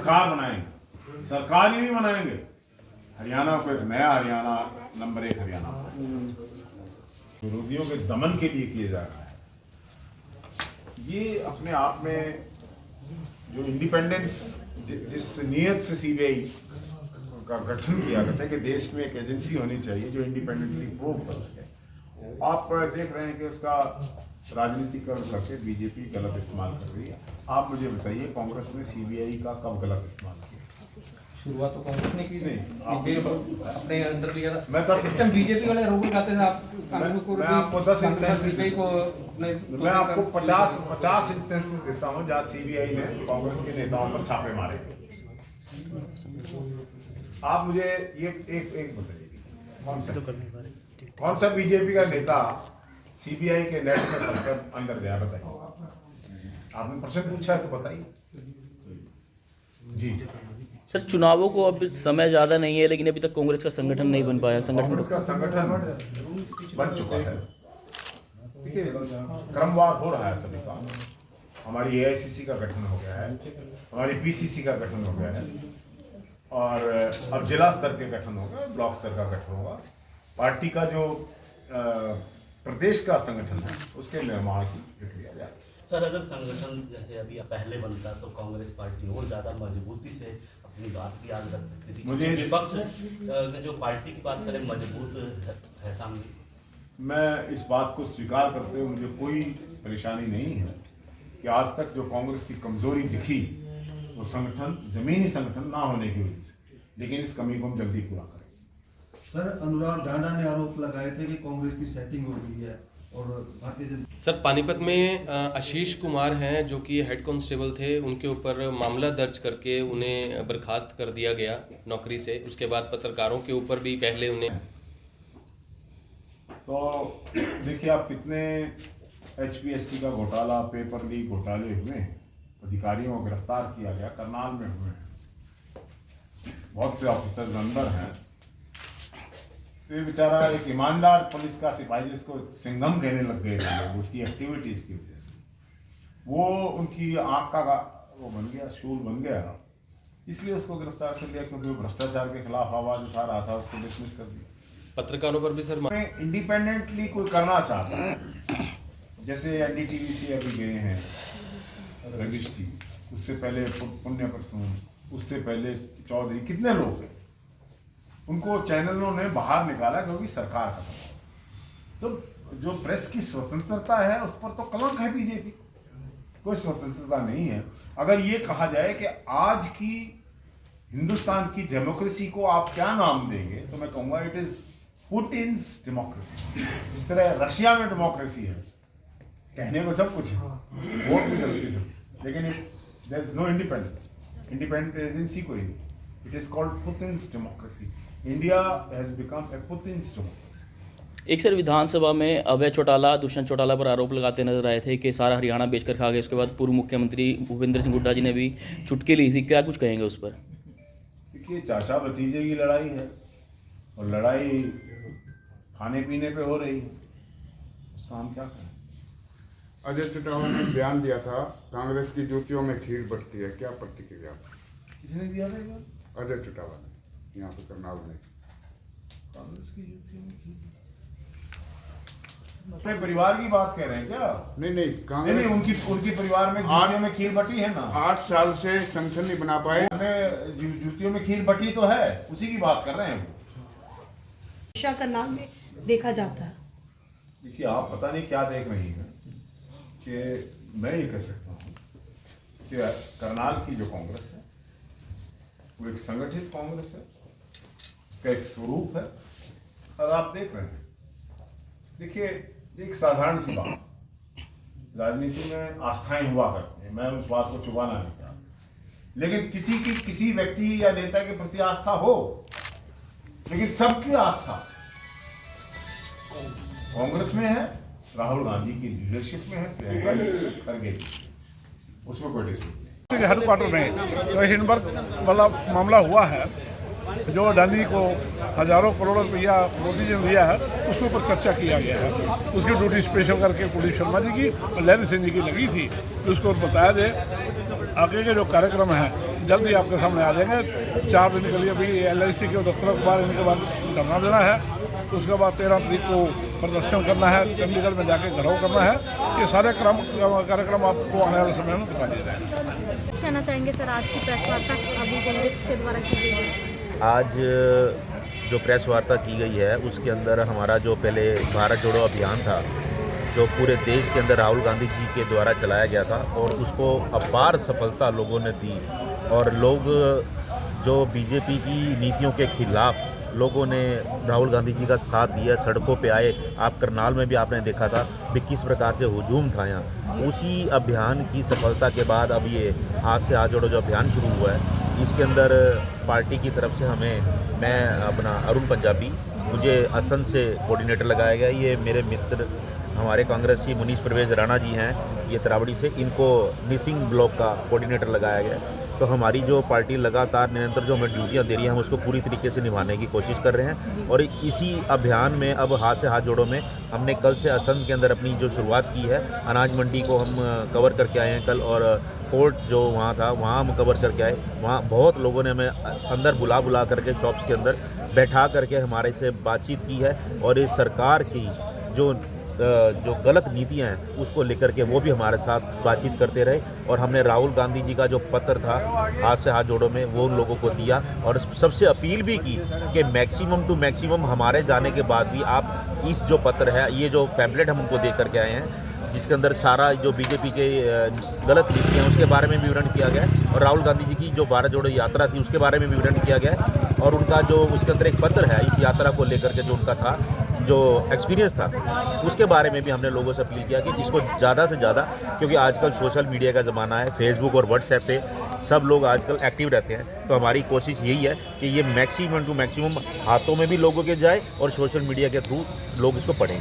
सरकार बनाएंगे, सरकार ही नहीं बनाएंगे, हरियाणा को एक नया हरियाणा, नंबर 1 हरियाणा विरोधियों के दमन के लिए किया जा रहा है। ये अपने आप में जो इंडिपेंडेंस, जिस नीयत से सीबीआई का गठन किया गया था कि देश में एक एजेंसी होनी चाहिए जो इंडिपेंडेंटली प्रूव कर सके, आप देख रहे हैं कि उसका राजनीतिकरण करके बीजेपी गलत इस्तेमाल कर रही है। आप मुझे बताइए, कांग्रेस ने सीबीआई का कब गलत इस्तेमाल किया? शुरुआत तो कांग्रेस ने की नहीं, अपने अंदर लिया था। मैं 10 बीजेपी वाले आरोप लगाते थे आप मैं आपको 10 इंस्टेंसेस, मैं आपको 50 इंस्टेंसेस देता हूं जहां सीबीआई ने कांग्रेस के नेताओं पर छापे मारे। आप मुझे ये एक बताइए, कौन सा बीजेपी का नेता सीबीआई के नेट में फंसकर अंदर गया? बताइए। आपने प्रश्न पूछा है तो बताइए जी। सर, चुनावों को अब समय ज़्यादा नहीं है, लेकिन अभी तक कांग्रेस का संगठन नहीं बन पाया। कांग्रेस का संगठन बन चुका है। देखिए, क्रमवार हो रहा है सभी काम। हमारी एआईसीसी का गठन हो गया है, हमारी पीसीसी का गठन हो गया है, और अब जिला स्तर के गठन होगा, ब्लॉक स्तर का गठन होगा। पार्टी का जो प्रदेश का संगठन है उसके निर्माण की प्रक्रिया जारी है। सर, अगर संगठन जैसे अभी पहले बनता तो कांग्रेस पार्टी और ज़्यादा मजबूती से अपनी बात भी याद रख सकती थी। मुझे विपक्ष जो पार्टी की बात करें मजबूत है सामने। मैं इस बात को स्वीकार करते हुए मुझे कोई परेशानी नहीं है कि आज तक जो कांग्रेस की कमजोरी दिखी वो संगठन, जमीनी संगठन ना होने की वजह से, लेकिन इस कमी को हम जल्दी पूरा करें। सर, अनुराग ढांडा ने आरोप लगाए थे कि कांग्रेस की सेटिंग हो गई है और भारतीय जनता। सर, पानीपत में आशीष कुमार हैं जो कि हेड कांस्टेबल थे, उनके ऊपर मामला दर्ज करके उन्हें बर्खास्त कर दिया गया नौकरी से। उसके बाद पत्रकारों के ऊपर भी पहले उन्हें। तो देखिए, आप कितने एचपीएससी का घोटाला, पेपर लीक घोटाले हुए, अधिकारियों को गिरफ्तार किया गया, करनाल में हुए हैं, बहुत से ऑफिसर्स अंदर हैं। तो ये बेचारा एक ईमानदार पुलिस का सिपाही जिसको सिंघम कहने लग गए थे लोग उसकी एक्टिविटीज की वजह से, वो उनकी आंख का वो बन गया, शूल बन गया, इसलिए उसको गिरफ्तार कर लिया क्योंकि वो भ्रष्टाचार के खिलाफ आवाज उठा रहा था, उसको डिसमिस कर दिया। पत्रकारों पर भी सर इंडिपेंडेंटली कोई करना चाहता है, जैसे एनडीटीवी से अभी गए हैं रविश की, उससे पहले पुण्य प्रसून, उससे पहले चौधरी, कितने लोग हैं, उनको चैनलों ने बाहर निकाला क्योंकि सरकार का दबाव। तो जो प्रेस की स्वतंत्रता है उस पर तो कलंक है बीजेपी, कोई स्वतंत्रता नहीं है। अगर ये कहा जाए कि आज की हिंदुस्तान की डेमोक्रेसी को आप क्या नाम देंगे, तो मैं कहूँगा इट इज पुतिन्स डेमोक्रेसी। इस तरह रशिया में डेमोक्रेसी है, कहने को सब कुछ है, वोट भी गलती से, लेकिन there is no independence, independent agency कोई नहीं। It is called Putin's democracy. India has become a Putin's democracy. एक सर, विधानसभा में अभय चौटाला दुष्यंत चौटाला पर आरोप लगाते नजर आए थे कि सारा हरियाणा बेचकर खा गए। उसके बाद पूर्व मुख्यमंत्री भूपेंद्र सिंह हुड्डा जी ने भी चुटकी ली थी, क्या कुछ कहेंगे उस पर? देखिए, चाचा भतीजे की लड़ाई है और लड़ाई खाने पीने पे हो रही है, उसका हम क्या करें। अजय चौटाला ने बयान दिया था कांग्रेस की जूतियों में खीर बटती है, क्या प्रतिक्रिया? किसने दिया था ये? अजय चौटाला ने यहाँ पे करनाल में। कांग्रेस की जूतियों में खीर, अपने परिवार की बात कह रहे हैं क्या? नहीं, कांग्रेस नहीं, उनकी परिवार में जूतियों में खीर बटी है ना। 8 साल से संगठन नहीं बना पाए। हमें जूतियों में खीर बटी तो है, उसी की बात कर रहे हैं वो। करनाल में देखा जाता है। देखिए, आप पता नहीं क्या देख रही हैं कि मैं ये कह सकता हूँ कि करनाल की जो कांग्रेस है वो एक संगठित कांग्रेस है, उसका एक स्वरूप है, और आप देख रहे हैं। देखिए, एक साधारण सी बात, राजनीति में आस्थाएं हुआ करती हैं, मैं उस बात को चुबाना नहीं चाहता, लेकिन किसी व्यक्ति या नेता के प्रति आस्था हो, लेकिन सबकी आस्था कांग्रेस में है, राहुल गांधी की लीडरशिप में है, प्रियंका खरगे, उसमें कोई डिस्प्यूट नहीं। हेडक्वार्टर में जो हिंडनबर्ग वाला मामला हुआ है, जो अडानी को हज़ारों करोड़ रुपया मोदी जी ने दिया है उसके ऊपर चर्चा किया गया है। उसकी ड्यूटी स्पेशल करके कुलदीप शर्मा जी की और लहरी सिंह जी की लगी थी कि उसको बताया दे। आगे के जो कार्यक्रम है जल्दी आपके सामने आ जाएंगे। 4 दिन के लिए अभी LIC के दफ्तर के बाहर इनके बाद धरना देना है, उसके बाद 13 तारीख को प्रदर्शन करना है, चंडीगढ़ में जाके घेराव करना है। ये सारे कार्यक्रम आपको आने वाले समय में बता दिए जाएंगे। कुछ कहना चाहेंगे सर, आज की प्रेस वार्ता अभी कांग्रेस के द्वारा की गई है? आज जो प्रेस वार्ता की गई है उसके अंदर हमारा जो पहले भारत जोड़ो अभियान था, जो पूरे देश के अंदर राहुल गांधी जी के द्वारा चलाया गया था और उसको अपार सफलता लोगों ने दी और लोग जो बीजेपी की नीतियों के खिलाफ लोगों ने राहुल गांधी जी का साथ दिया, सड़कों पे आए। आप करनाल में भी आपने देखा था कि किस प्रकार से हुजूम था यहाँ। उसी अभियान की सफलता के बाद अब ये हाथ से हाथ जोड़ो जो अभियान शुरू हुआ है, इसके अंदर पार्टी की तरफ से मैं अपना अरुण पंजाबी, मुझे असम से कोऑर्डिनेटर लगाया गया। ये मेरे मित्र हमारे कांग्रेसी मुनीश परवेज राणा जी हैं, ये तरावड़ी से, इनको निसिंग ब्लॉक का कोऑर्डिनेटर लगाया गया। तो हमारी जो पार्टी लगातार निरंतर जो हमें ड्यूटियाँ दे रही है, हम उसको पूरी तरीके से निभाने की कोशिश कर रहे हैं। और इसी अभियान में अब हाथ से हाथ जोड़ो में हमने कल से असम के अंदर अपनी जो शुरुआत की है, अनाज मंडी को हम कवर करके आए हैं कल, और कोर्ट जो वहाँ था वहाँ हम कवर करके आए। वहाँ बहुत लोगों ने हमें अंदर बुला करके शॉप्स के अंदर बैठा करके हमारे से बातचीत की है और इस सरकार की जो गलत नीतियां हैं उसको लेकर के वो भी हमारे साथ बातचीत करते रहे। और हमने राहुल गांधी जी का जो पत्र था हाथ से हाथ जोड़ो में वो उन लोगों को दिया और सबसे अपील भी की कि मैक्सिमम टू मैक्सिमम हमारे जाने के बाद भी आप इस जो पत्र है, ये जो पैम्पलेट हम उनको दे करके आए हैं, जिसके अंदर सारा जो बीजेपी के गलत नीतियाँ हैं उसके बारे में विवरण किया गया है और राहुल गांधी जी की जो भारत जोड़ो यात्रा थी उसके बारे में विवरण किया गया है। और उनका जो उसके अंदर एक पत्र है इस यात्रा को लेकर के जो उनका था, जो एक्सपीरियंस था, उसके बारे में भी हमने लोगों से अपील किया कि इसको ज़्यादा से ज़्यादा, क्योंकि आजकल सोशल मीडिया का ज़माना है, फेसबुक और व्हाट्सएप पे सब लोग आजकल एक्टिव रहते हैं। तो हमारी कोशिश यही है कि ये मैक्सिमम टू मैक्सिमम हाथों में भी लोगों के जाए और सोशल मीडिया के थ्रू लोग इसको पढ़ें।